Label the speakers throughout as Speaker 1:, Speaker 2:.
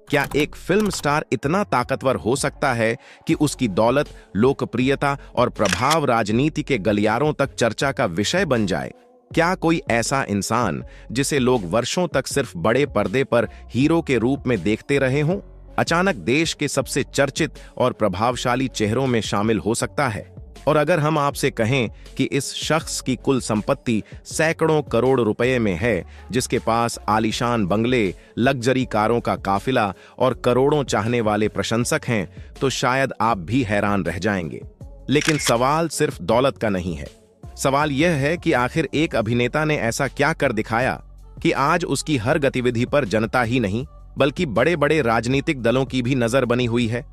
Speaker 1: क्या एक film star इतना ताकतवर हो सकता है कि उसकी दौलत, लोकप्रियता और प्रभाव राजनीति के गलियारों तक चर्चा का विषय बन जाए? क्या कोई ऐसा इंसान जिसे लोग वर्षों तक सिर्फ बड़े पर्दे पर हीरो के रूप में देखते रहे हों, अचानक देश के सबसे चर्चित और प्रभावशाली चेहरों में शामिल हो सकता है? और अगर हम आपसे कहें कि इस शख्स की कुल संपत्ति सैकड़ों करोड़ रुपए में है, जिसके पास आलीशान बंगले, लग्जरी कारों का काफिला और करोड़ों चाहने वाले प्रशंसक हैं, तो शायद आप भी हैरान रह जाएंगे। लेकिन सवाल सिर्फ दौलत का नहीं है। सवाल यह है कि आखिर एक अभिनेता ने ऐसा क्या कर दिखाया कि आज उसकी हर गतिविधि पर जनता ही नहीं बल्कि बड़े बड़े राजनीतिक दलों की भी नजर बनी हुई है।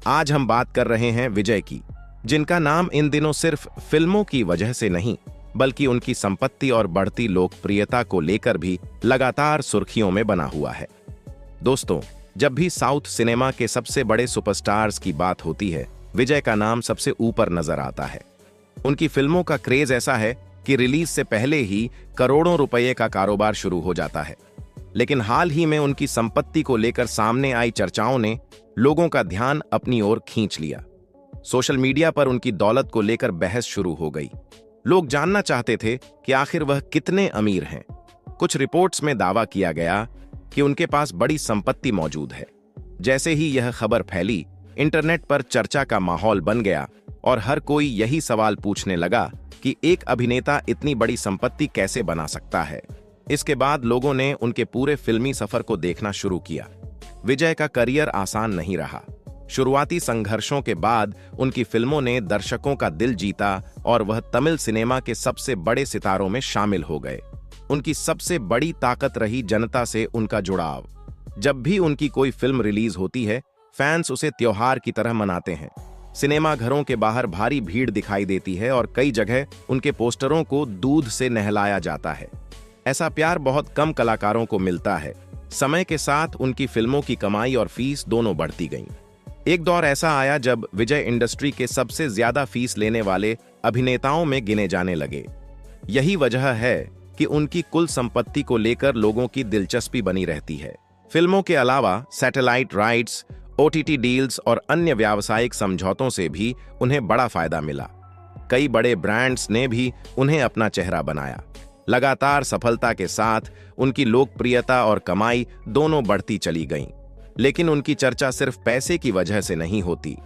Speaker 1: आज हम बात कर रहे हैं विजय की, जिनका नाम इन दिनों सिर्फ फिल्मों की वजह से नहीं बल्कि उनकी संपत्ति और बढ़ती लोकप्रियता को लेकर भी लगातार सुर्खियों में बना हुआ है। दोस्तों, जब भी साउथ सिनेमा के सबसे बड़े सुपरस्टार्स की बात होती है, विजय का नाम सबसे ऊपर नजर आता है। उनकी फिल्मों का क्रेज ऐसा है कि रिलीज से पहले ही करोड़ों रुपए का कारोबार शुरू हो जाता है। लेकिन हाल ही में उनकी संपत्ति को लेकर सामने आई चर्चाओं ने लोगों का ध्यान अपनी ओर खींच लिया। सोशल मीडिया पर उनकी दौलत को लेकर बहस शुरू हो गई। लोग जानना चाहते थे कि आखिर वह कितने अमीर हैं। कुछ रिपोर्ट्स में दावा किया गया कि उनके पास बड़ी संपत्ति मौजूद है। जैसे ही यह खबर फैली, इंटरनेट पर चर्चा का माहौल बन गया और हर कोई यही सवाल पूछने लगा कि एक अभिनेता इतनी बड़ी संपत्ति कैसे बना सकता है। इसके बाद लोगों ने उनके पूरे फिल्मी सफर को देखना शुरू किया। विजय का करियर आसान नहीं रहा। शुरुआती संघर्षों के बाद उनकी फिल्मों ने दर्शकों का दिल जीता और वह तमिल सिनेमा के सबसे बड़े सितारों में शामिल हो गए। उनकी सबसे बड़ी ताकत रही जनता से उनका जुड़ाव। जब भी उनकी कोई फिल्म रिलीज होती है, फैंस उसे त्योहार की तरह मनाते हैं। सिनेमा घरों के बाहर भारी भीड़ दिखाई देती है और कई जगह उनके पोस्टरों को दूध से नहलाया जाता है। ऐसा प्यार बहुत कम कलाकारों को मिलता है। समय के साथ उनकी फिल्मों की कमाई और फीस दोनों बढ़ती गईं। एक दौर ऐसा आया जब विजय इंडस्ट्री के सबसे ज्यादा फीस लेने वाले अभिनेताओं में गिने जाने लगे। यही वजह है कि उनकी कुल संपत्ति को लेकर लोगों की दिलचस्पी बनी रहती है। फिल्मों के अलावा सैटेलाइट राइट्स, OTT डील्स और अन्य व्यावसायिक समझौतों से भी उन्हें बड़ा फायदा मिला। कई बड़े ब्रांड्स ने भी उन्हें अपना चेहरा बनाया। लगातार सफलता के साथ उनकी लोकप्रियता और कमाई दोनों बढ़ती चली गईं। लेकिन उनकी चर्चा सिर्फ पैसे की वजह से नहीं होती।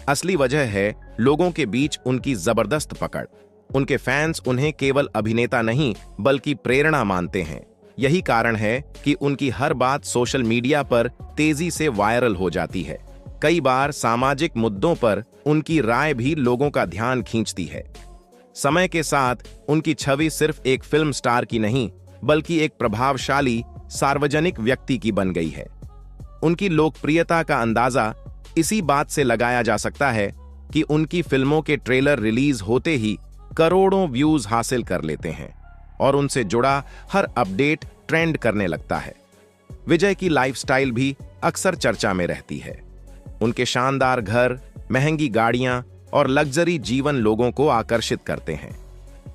Speaker 1: असली वजह है लोगों के बीच उनकी जबरदस्त पकड़। उनके फैंस उन्हें केवल अभिनेता नहीं बल्कि प्रेरणा मानते हैं। यही कारण है कि उनकी हर बात सोशल मीडिया पर तेजी से वायरल हो जाती है। कई बार सामाजिक मुद्दों पर उनकी राय भी लोगों का ध्यान खींचती है। समय के साथ उनकी छवि सिर्फ एक फिल्म स्टार की नहीं बल्कि एक प्रभावशाली सार्वजनिक व्यक्ति की बन गई है। उनकी लोकप्रियता का अंदाजा इसी बात से लगाया जा सकता है कि उनकी फिल्मों के ट्रेलर रिलीज होते ही करोड़ों व्यूज हासिल कर लेते हैं और उनसे जुड़ा हर अपडेट ट्रेंड करने लगता है। विजय की लाइफस्टाइल भी अक्सर चर्चा में रहती है। उनके शानदार घर, महंगी गाड़ियां और लग्जरी जीवन लोगों को आकर्षित करते हैं।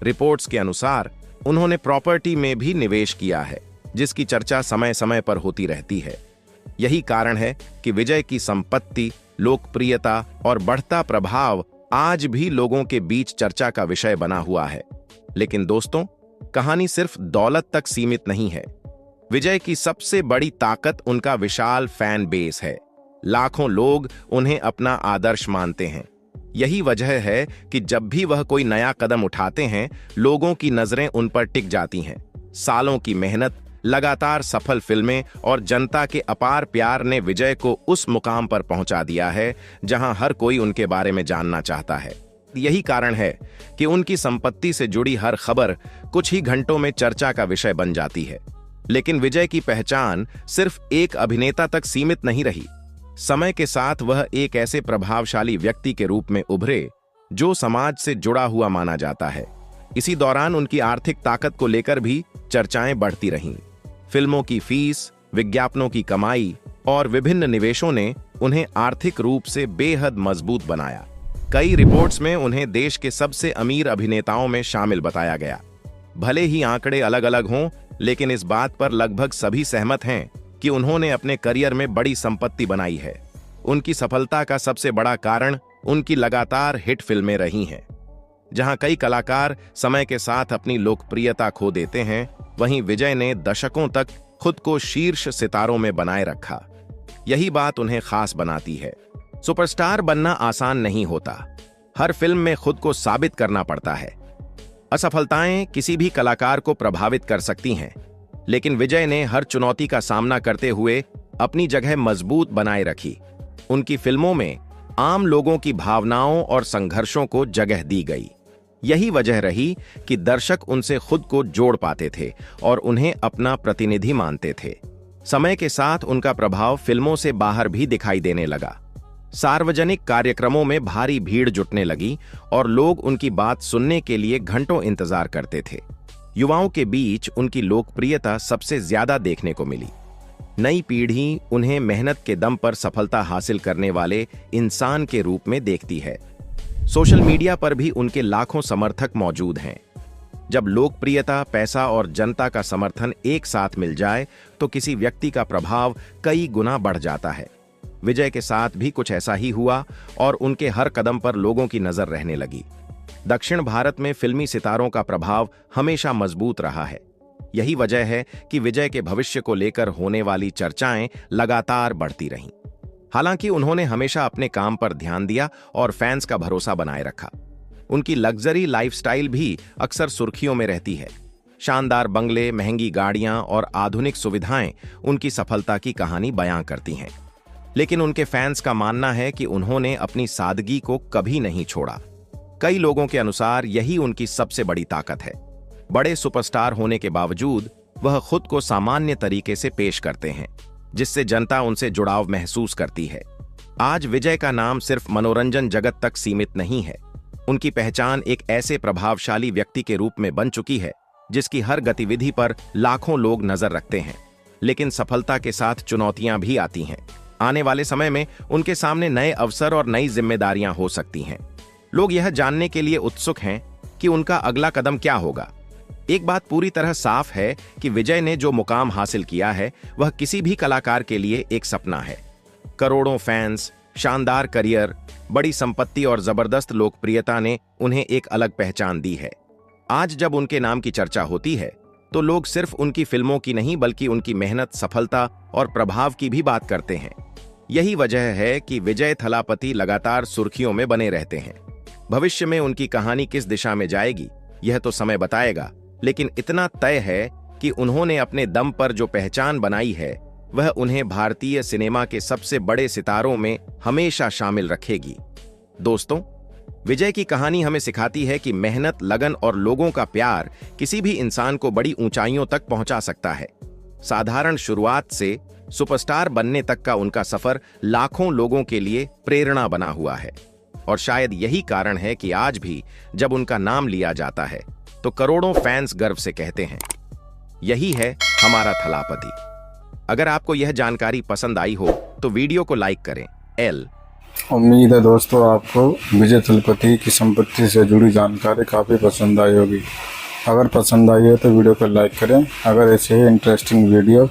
Speaker 1: रिपोर्ट्स के अनुसार उन्होंने प्रॉपर्टी में भी निवेश किया है, जिसकी चर्चा समय समय पर होती रहती है। यही कारण है कि विजय की संपत्ति, लोकप्रियता और बढ़ता प्रभाव आज भी लोगों के बीच चर्चा का विषय बना हुआ है। लेकिन दोस्तों, कहानी सिर्फ दौलत तक सीमित नहीं है। विजय की सबसे बड़ी ताकत उनका विशाल फैन बेस है। लाखों लोग उन्हें अपना आदर्श मानते हैं। यही वजह है कि जब भी वह कोई नया कदम उठाते हैं, लोगों की नजरें उन पर टिक जाती हैं। सालों की मेहनत, लगातार सफल फिल्में और जनता के अपार प्यार ने विजय को उस मुकाम पर पहुंचा दिया है जहां हर कोई उनके बारे में जानना चाहता है। यही कारण है कि उनकी संपत्ति से जुड़ी हर खबर कुछ ही घंटों में चर्चा का विषय बन जाती है। लेकिन विजय की पहचान सिर्फ एक अभिनेता तक सीमित नहीं रही। समय के साथ वह एक ऐसे प्रभावशाली व्यक्ति के रूप में उभरे जो समाज से जुड़ा हुआ माना जाता है। इसी दौरान उनकी आर्थिक ताकत को लेकर भी चर्चाएं बढ़ती रहीं। फिल्मों की फीस, विज्ञापनों की कमाई और विभिन्न निवेशों ने उन्हें आर्थिक रूप से बेहद मजबूत बनाया। कई रिपोर्ट्स में उन्हें देश के सबसे अमीर अभिनेताओं में शामिल बताया गया। भले ही आंकड़े अलग अलग हों, लेकिन इस बात पर लगभग सभी सहमत हैं कि उन्होंने अपने करियर में बड़ी संपत्ति बनाई है। उनकी सफलता का सबसे बड़ा कारण उनकी लगातार हिट फिल्में रही हैं। जहां कई कलाकार समय के साथ अपनी लोकप्रियता खो देते हैं, वहीं विजय ने दशकों तक खुद को शीर्ष सितारों में बनाए रखा। यही बात उन्हें खास बनाती है। सुपरस्टार बनना आसान नहीं होता। हर फिल्म में खुद को साबित करना पड़ता है। असफलताएं किसी भी कलाकार को प्रभावित कर सकती हैं, लेकिन विजय ने हर चुनौती का सामना करते हुए अपनी जगह मजबूत बनाए रखी। उनकी फिल्मों में आम लोगों की भावनाओं और संघर्षों को जगह दी गई। यही वजह रही कि दर्शक उनसे खुद को जोड़ पाते थे और उन्हें अपना प्रतिनिधि मानते थे। समय के साथ उनका प्रभाव फिल्मों से बाहर भी दिखाई देने लगा। सार्वजनिक कार्यक्रमों में भारी भीड़ जुटने लगी और लोग उनकी बात सुनने के लिए घंटों इंतजार करते थे। युवाओं के बीच उनकी लोकप्रियता सबसे ज्यादा देखने को मिली। नई पीढ़ी उन्हें मेहनत के दम पर सफलता हासिल करने वाले इंसान के रूप में देखती है। सोशल मीडिया पर भी उनके लाखों समर्थक मौजूद हैं। जब लोकप्रियता, पैसा और जनता का समर्थन एक साथ मिल जाए तो किसी व्यक्ति का प्रभाव कई गुना बढ़ जाता है। विजय के साथ भी कुछ ऐसा ही हुआ और उनके हर कदम पर लोगों की नजर रहने लगी। दक्षिण भारत में फिल्मी सितारों का प्रभाव हमेशा मजबूत रहा है। यही वजह है कि विजय के भविष्य को लेकर होने वाली चर्चाएं लगातार बढ़ती रहीं। हालांकि उन्होंने हमेशा अपने काम पर ध्यान दिया और फैंस का भरोसा बनाए रखा। उनकी लग्जरी लाइफस्टाइल भी अक्सर सुर्खियों में रहती है। शानदार बंगले, महंगी गाड़ियां और आधुनिक सुविधाएं उनकी सफलता की कहानी बयां करती हैं। लेकिन उनके फैंस का मानना है कि उन्होंने अपनी सादगी को कभी नहीं छोड़ा। कई लोगों के अनुसार यही उनकी सबसे बड़ी ताकत है। बड़े सुपरस्टार होने के बावजूद वह खुद को सामान्य तरीके से पेश करते हैं, जिससे जनता उनसे जुड़ाव महसूस करती है। आज विजय का नाम सिर्फ मनोरंजन जगत तक सीमित नहीं है। उनकी पहचान एक ऐसे प्रभावशाली व्यक्ति के रूप में बन चुकी है जिसकी हर गतिविधि पर लाखों लोग नजर रखते हैं। लेकिन सफलता के साथ चुनौतियां भी आती हैं। आने वाले समय में उनके सामने नए अवसर और नई जिम्मेदारियां हो सकती हैं। लोग यह जानने के लिए उत्सुक हैं कि उनका अगला कदम क्या होगा। एक बात पूरी तरह साफ है कि विजय ने जो मुकाम हासिल किया है वह किसी भी कलाकार के लिए एक सपना है। करोड़ों फैंस, शानदार करियर, बड़ी संपत्ति और जबरदस्त लोकप्रियता ने उन्हें एक अलग पहचान दी है। आज जब उनके नाम की चर्चा होती है तो लोग सिर्फ उनकी फिल्मों की नहीं बल्कि उनकी मेहनत, सफलता और प्रभाव की भी बात करते हैं। यही वजह है कि विजय थलापति लगातार सुर्खियों में बने रहते हैं। भविष्य में उनकी कहानी किस दिशा में जाएगी यह तो समय बताएगा, लेकिन इतना तय है कि उन्होंने अपने दम पर जो पहचान बनाई है वह उन्हें भारतीय सिनेमा के सबसे बड़े सितारों में हमेशा शामिल रखेगी। दोस्तों, विजय की कहानी हमें सिखाती है कि मेहनत, लगन और लोगों का प्यार किसी भी इंसान को बड़ी ऊंचाइयों तक पहुंचा सकता है। साधारण शुरुआत से सुपरस्टार बनने तक का उनका सफर लाखों लोगों के लिए प्रेरणा बना हुआ है और शायद यही कारण है कि आज भी जब उनका नाम लिया जाता है तो करोड़ों फैंस गर्व से कहते हैं, यही है हमारा थलापति। अगर आपको यह जानकारी पसंद आई हो तो वीडियो को लाइक करें।
Speaker 2: उम्मीद है दोस्तों आपको विजय थलपति की संपत्ति से जुड़ी जानकारी काफ़ी पसंद आई होगी। अगर पसंद आई है तो वीडियो को लाइक करें। अगर ऐसे ही इंटरेस्टिंग वीडियो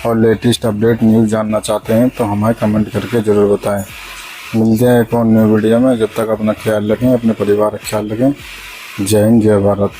Speaker 2: और लेटेस्ट अपडेट न्यूज़ जानना चाहते हैं तो हमें कमेंट करके ज़रूर बताएं। मिलते हैं एक और न्यू वीडियो में। जब तक अपना ख्याल रखें, अपने परिवार का ख्याल रखें। जय हिंद, जय भारत।